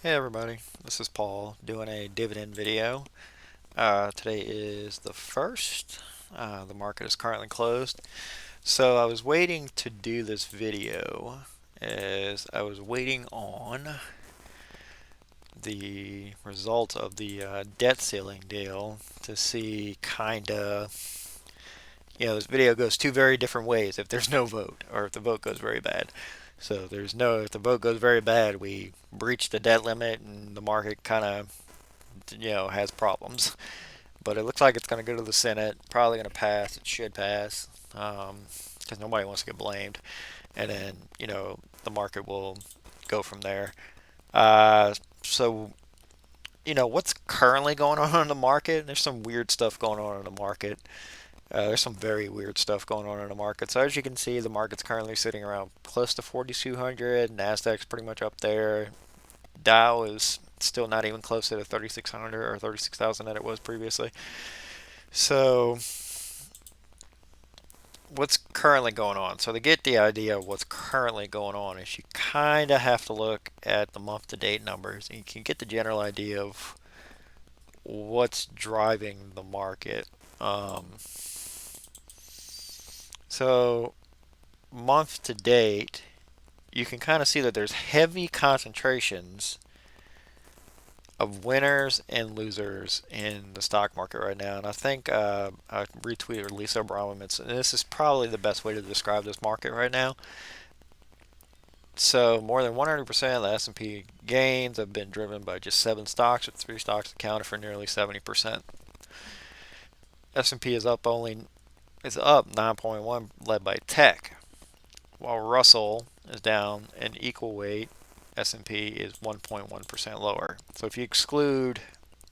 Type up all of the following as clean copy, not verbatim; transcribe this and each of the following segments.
Hey everybody, this is Paul doing a dividend video. Today is the 1st. The market is currently closed. So I was waiting to do this video as I was waiting on the result of the debt ceiling deal to see this video goes two very different ways if there's no vote or if the vote goes very bad. So if the vote goes very bad, we breach the debt limit and the market kind of has problems. But it looks like it's going to go to the Senate. Probably going to pass. It should pass because nobody wants to get blamed. And then the market will go from there. So what's currently going on in the market? There's some weird stuff going on in the market. There's some very weird stuff going on in the market. So as you can see, the market's currently sitting around close to 4,200. Nasdaq's pretty much up there. Dow is still not even close to the 3,600 or 36,000 that it was previously. So, what's currently going on? So, to get the idea of what's currently going on, is you kind of have to look at the month to date numbers and you can get the general idea of what's driving the market. Um, so, month to date, you can kind of see that there's heavy concentrations of winners and losers in the stock market right now. And I think I retweeted Lisa Abramovich, and this is probably the best way to describe this market right now. So more than 100% of the S&P gains have been driven by just 7 stocks, with 3 stocks accounted for nearly 70%. S&P is up 9.1, led by tech, while Russell is down an equal weight. S&P is 1.1% lower. So if you exclude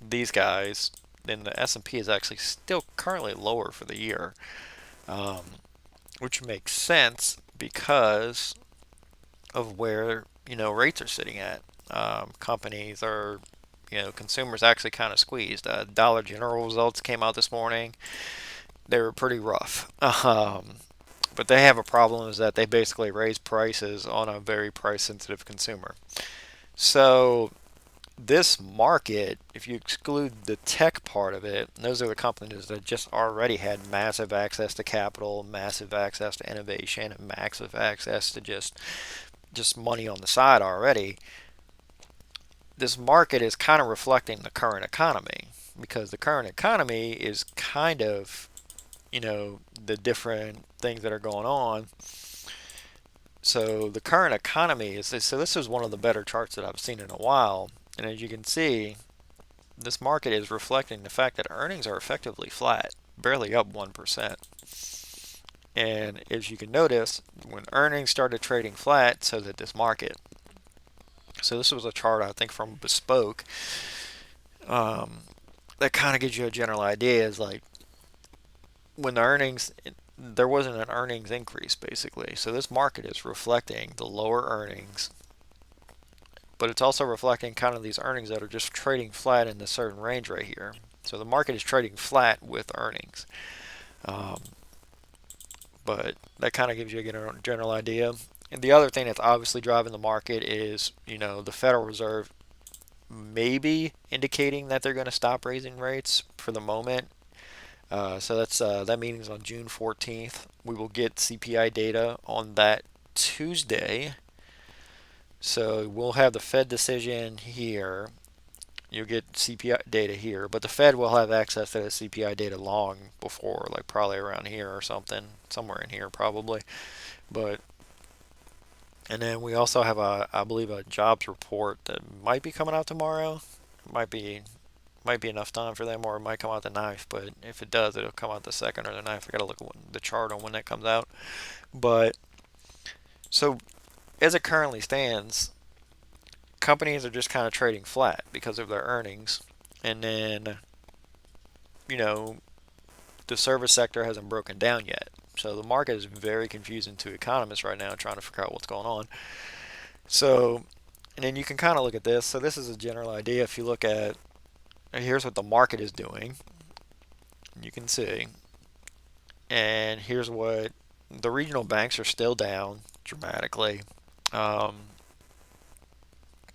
these guys, then the S&P is actually still currently lower for the year, um, which makes sense because of where rates are sitting at. Companies are, consumers actually kind of squeezed. Dollar General results came out this morning. They were pretty rough. But they have a problem is that they basically raise prices on a very price sensitive consumer. So this market, if you exclude the tech part of it, those are the companies that just already had massive access to capital, massive access to innovation, and massive access to just money on the side already. This market is kind of reflecting the current economy because the current economy is kind of, the different things that are going on. So the current economy this is one of the better charts that I've seen in a while. And as you can see, this market is reflecting the fact that earnings are effectively flat, barely up 1%. And as you can notice, when earnings started trading flat, so did this market. So this was a chart I think from Bespoke um, that kind of gives you a general idea. Is like when there wasn't an earnings increase basically. So this market is reflecting the lower earnings, but it's also reflecting kind of these earnings that are just trading flat in this certain range right here. So the market is trading flat with earnings. Um, but that kind of gives you a general idea. And the other thing that's obviously driving the market is, the Federal Reserve maybe indicating that they're going to stop raising rates for the moment. That meeting's on June 14th. We will get CPI data on that Tuesday. So we'll have the Fed decision here. You'll get CPI data here, but the Fed will have access to the CPI data long before, like probably around here or something, somewhere in here probably. But and then we also have I believe, a jobs report that might be coming out tomorrow. Might be enough time for them, or it might come out the ninth. But if it does, it'll come out the second or the ninth. I gotta look at the chart on when that comes out. But so as it currently stands, companies are just kind of trading flat because of their earnings, and then you know the service sector hasn't broken down yet. So the market is very confusing to economists right now, trying to figure out what's going on. So, and then you can kind of look at this. So this is a general idea. If you look at, here's what the market is doing, you can see, and here's what the regional banks are still down dramatically. Um,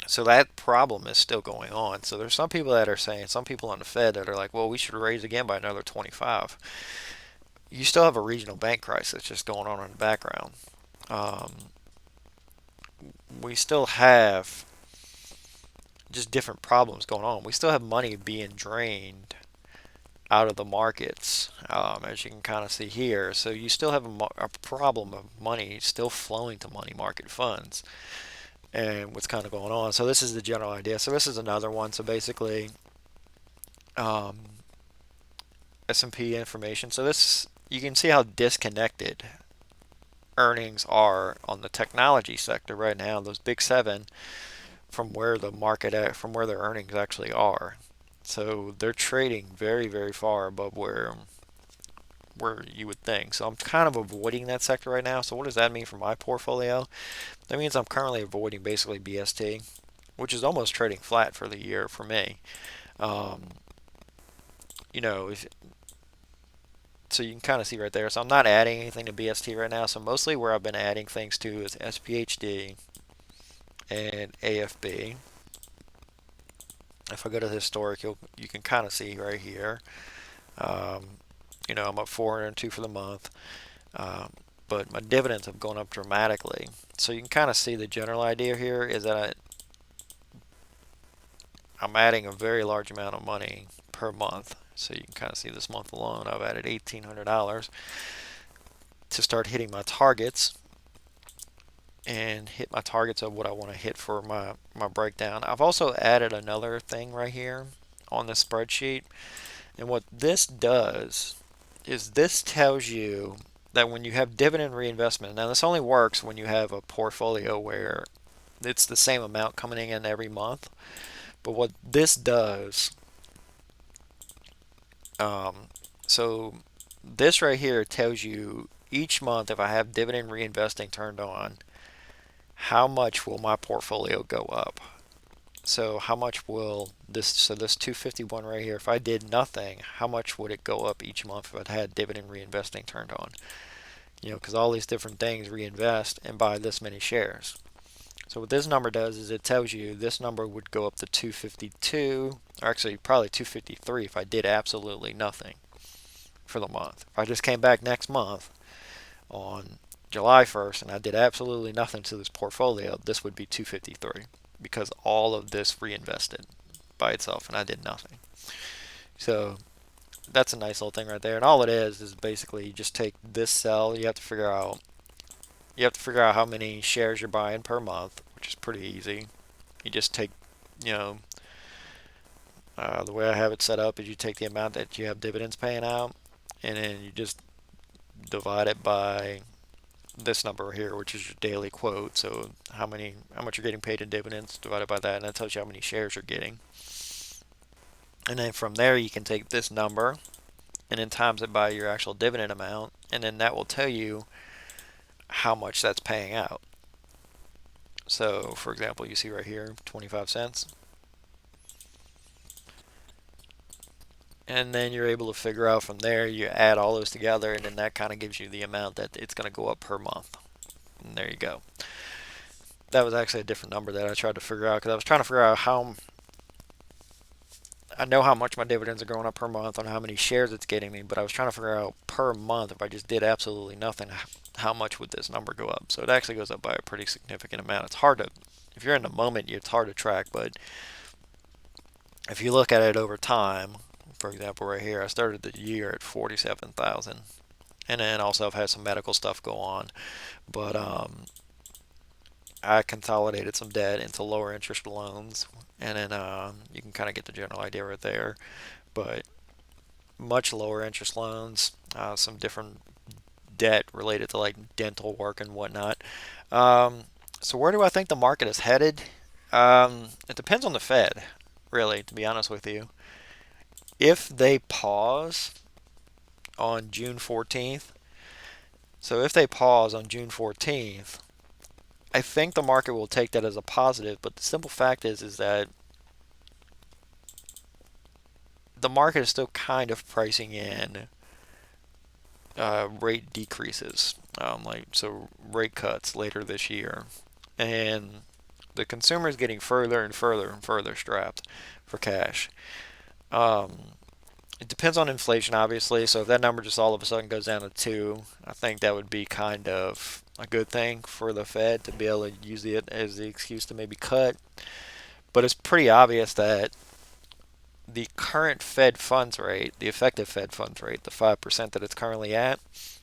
So that problem is still going on. So there's some people that are saying, some people on the Fed that are like, well, we should raise again by another 25. You still have a regional bank crisis just going on in the background. Um, we still have just different problems going on. We still have money being drained out of the markets, as you can kind of see here. So you still have a problem of money still flowing to money market funds and what's kind of going on. So this is the general idea. So this is another one. So basically, um, S&P information. So this, you can see how disconnected earnings are on the technology sector right now. Those big seven from where the market from where their earnings actually are. So they're trading very, very far above where you would think. So I'm kind of avoiding that sector right now. So what does that mean for my portfolio? That means I'm currently avoiding basically BST, which is almost trading flat for the year for me. Um, you know, if, so you can kind of see right there. So I'm not adding anything to BST right now. So mostly where I've been adding things to is SPHD and AFB. If I go to the historic, you can kind of see right here. Um, I'm up 402 for the month. Um, but my dividends have gone up dramatically. So you can kind of see the general idea here is that I'm adding a very large amount of money per month. So you can kind of see this month alone, I've added $1,800 to start hitting my targets and hit my targets of what I want to hit for my breakdown. I've also added another thing right here on the spreadsheet. And what this does is this tells you that when you have dividend reinvestment, now this only works when you have a portfolio where it's the same amount coming in every month. But what this does, um, so this right here tells you each month if I have dividend reinvesting turned on, how much will my portfolio go up? So how much will this, so this 251 right here, if I did nothing, how much would it go up each month if I'd had dividend reinvesting turned on? Because all these different things reinvest and buy this many shares. So what this number does is it tells you this number would go up to 252, or actually probably 253 if I did absolutely nothing for the month. If I just came back next month on July 1st and I did absolutely nothing to this portfolio, this would be 253 because all of this reinvested by itself and I did nothing. So that's a nice little thing right there. And all it is basically you just take this cell, you have to figure out how many shares you're buying per month, which is pretty easy. You just take, you know, the way I have it set up is you take the amount that you have dividends paying out, and then you just divide it by this number here, which is your daily quote. So how much you're getting paid in dividends divided by that, and that tells you how many shares you're getting. And then from there, you can take this number and then times it by your actual dividend amount, and then that will tell you how much that's paying out. So, for example, you see right here, 25 cents. And then you're able to figure out from there, you add all those together, and then that kind of gives you the amount that it's going to go up per month. And there you go. That was actually a different number that I tried to figure out because I was trying to figure out how I know how much my dividends are going up per month on how many shares it's getting me, but I was trying to figure out per month if I just did absolutely nothing, how much would this number go up? So it actually goes up by a pretty significant amount. It's hard to, if you're in the moment, it's hard to track, but if you look at it over time, for example, right here, I started the year at 47,000, and then also I've had some medical stuff go on, but I consolidated some debt into lower interest loans, and then you can kind of get the general idea right there. But much lower interest loans, some different debt related to like dental work and whatnot. Um, so where do I think the market is headed? It depends on the Fed, really, to be honest with you. If they pause on June 14th, so if they pause on June 14th, I think the market will take that as a positive, but the simple fact is that the market is still kind of pricing in rate decreases, like so rate cuts later this year, and The consumer is getting further and further and further strapped for cash. Um, it depends on inflation, obviously. So if that number just all of a sudden goes down to 2, I think that would be kind of a good thing for the Fed to be able to use it as the excuse to maybe cut. But it's pretty obvious that the current Fed funds rate, the effective Fed funds rate, the 5% that it's currently at,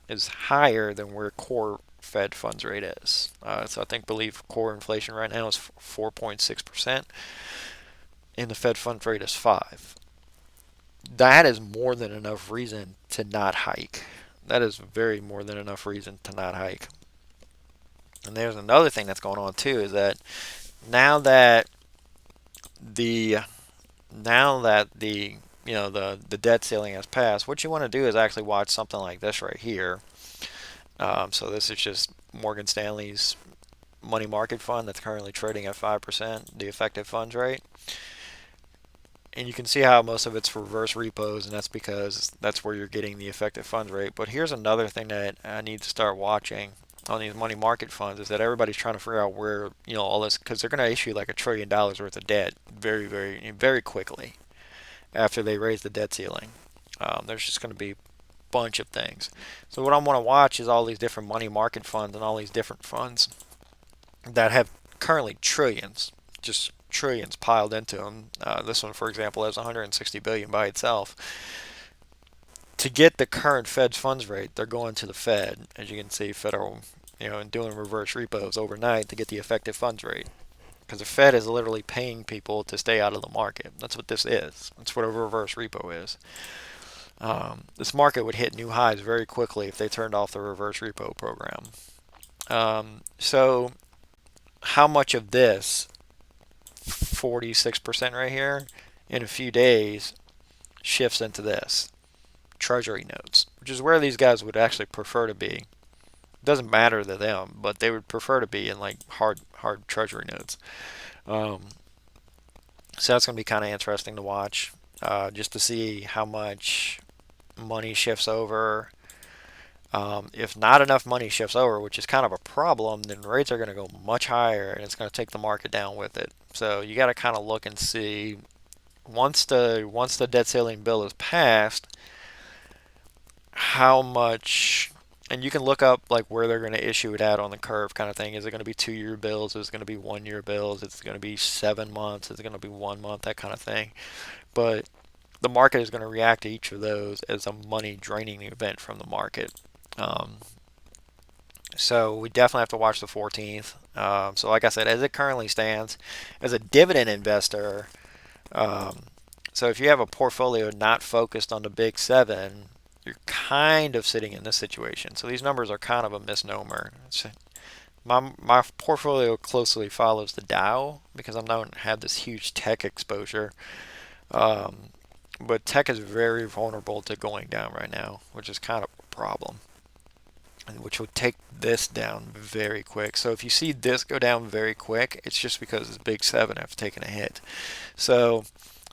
is higher than where core Fed funds rate is. So I believe core inflation right now is 4.6%, and the Fed funds rate is 5. That is more than enough reason to not hike. That is very more than enough reason to not hike. And there's another thing that's going on too is that now that the the debt ceiling has passed, what you want to do is actually watch something like this right here. So this is just Morgan Stanley's money market fund that's currently trading at 5%, the effective funds rate. And you can see how most of it's reverse repos, and that's because that's where you're getting the effective funds rate. But here's another thing that I need to start watching on these money market funds is that everybody's trying to figure out where, all this, because they're going to issue like $1 trillion worth of debt very, very, very quickly after they raise the debt ceiling. There's just going to be a bunch of things. So what I want to watch is all these different money market funds and all these different funds that have currently trillions, just trillions piled into them. This one, for example, has 160 billion by itself. To get the current Fed's funds rate, they're going to the Fed, as you can see, federal, and doing reverse repos overnight to get the effective funds rate. Because the Fed is literally paying people to stay out of the market. That's what this is. That's what a reverse repo is. This market would hit new highs very quickly if they turned off the reverse repo program. So how much of this 46% right here in a few days shifts into this? Treasury notes, which is where these guys would actually prefer to be. It doesn't matter to them, but they would prefer to be in like hard treasury notes. So that's going to be kind of interesting to watch, just to see how much money shifts over. If not enough money shifts over, which is kind of a problem, then rates are going to go much higher, and it's going to take the market down with it. So you got to kind of look and see once the debt ceiling bill is passed, how much, and you can look up like where they're going to issue it at on the curve kind of thing. Is it going to be 2-year bills? Is it going to be 1-year bills? Is it going to be 7 months? Is it going to be 1 month? That kind of thing. But the market is going to react to each of those as a money draining event from the market. So we definitely have to watch the 14th. So like I said, as it currently stands, as a dividend investor, so if you have a portfolio not focused on the big 7, you're kind of sitting in this situation. So these numbers are kind of a misnomer. My portfolio closely follows the Dow because I don't have this huge tech exposure. But tech is very vulnerable to going down right now, which is kind of a problem, which would take this down very quick. So if you see this go down very quick, it's just because the big 7 have taken a hit. So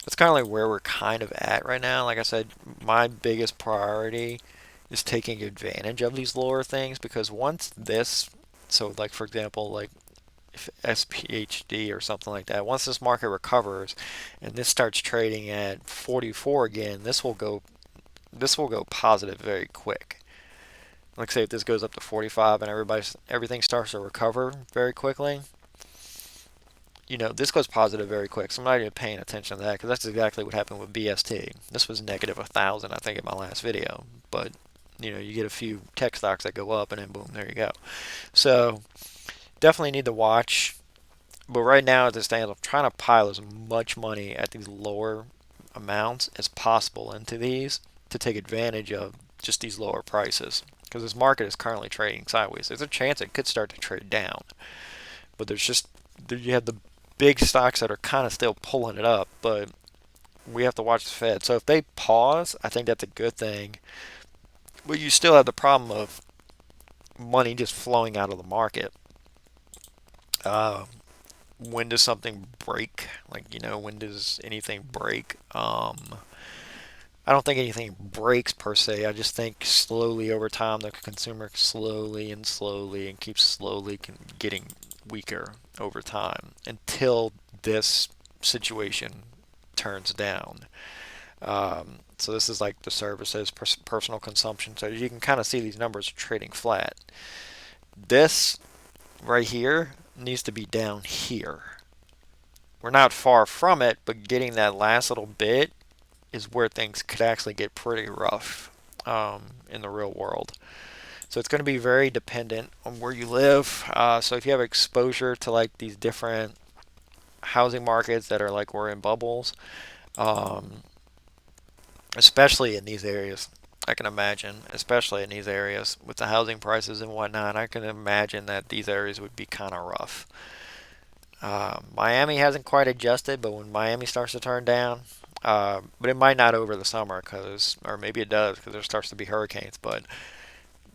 that's kind of like where we're kind of at right now. Like I said, my biggest priority is taking advantage of these lower things, because once this, so like for example, like if SPHD or something like that, once this market recovers and this starts trading at 44 again, this will go positive very quick. Like say if this goes up to 45 and everything starts to recover very quickly, this goes positive very quick. So I'm not even paying attention to that, because that's exactly what happened with BST. This was negative 1,000, I think, in my last video. But you get a few tech stocks that go up, and then boom, there you go. So definitely need to watch. But right now, as it stands, I'm trying to pile as much money at these lower amounts as possible into these to take advantage of just these lower prices. Because this market is currently trading sideways. There's a chance it could start to trade down. But you have the big stocks that are kind of still pulling it up, but we have to watch the Fed. So if they pause, I think that's a good thing. But you still have the problem of money just flowing out of the market. When does something break? Like, when does anything break? I don't think anything breaks per se. I just think slowly over time the consumer slowly and keeps slowly getting weaker over time until this situation turns down. So this is like the services, personal consumption. So you can kind of see these numbers are trading flat. This right here needs to be down here. We're not far from it, but getting that last little bit is where things could actually get pretty rough in the real world. So it's going to be very dependent on where you live. So if you have exposure to like these different housing markets that are like we're in bubbles, um, especially in these areas, I can imagine, especially in these areas with the housing prices and whatnot, I can imagine that these areas would be kind of rough. Miami hasn't quite adjusted, but when Miami starts to turn down, but it might not over the summer because, or maybe it does because there starts to be hurricanes. But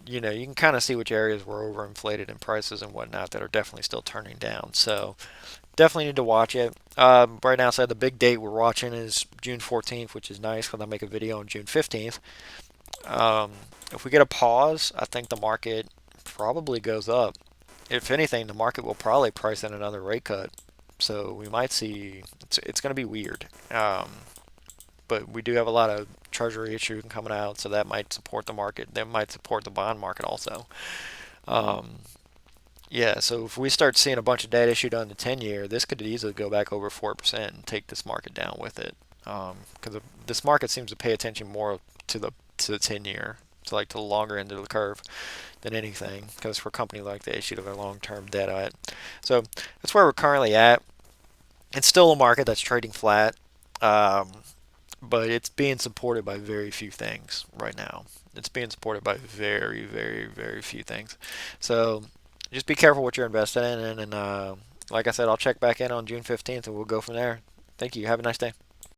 you can kind of see which areas were overinflated in prices and whatnot that are definitely still turning down. So definitely need to watch it. Right now, so the big date we're watching is June 14th, which is nice because I'll make a video on June 15th. Um, if we get a pause, I think the market probably goes up. If anything, the market will probably price in another rate cut. So we might see it's going to be weird. But we do have a lot of treasury issues coming out, so that might support the market. That might support the bond market also. Um, yeah, so if we start seeing a bunch of debt issued on the 10-year, this could easily go back over 4% and take this market down with it. Because this market seems to pay attention more to the 10-year, to like to the longer end of the curve than anything. Because for a company like they issued their long-term debt at, so that's where we're currently at. It's still a market that's trading flat, um, but it's being supported by very few things right now. It's being supported by very, very, very few things. So just be careful what you're invested in, and like I said, I'll check back in on June 15th, and we'll go from there. Thank you. Have a nice day.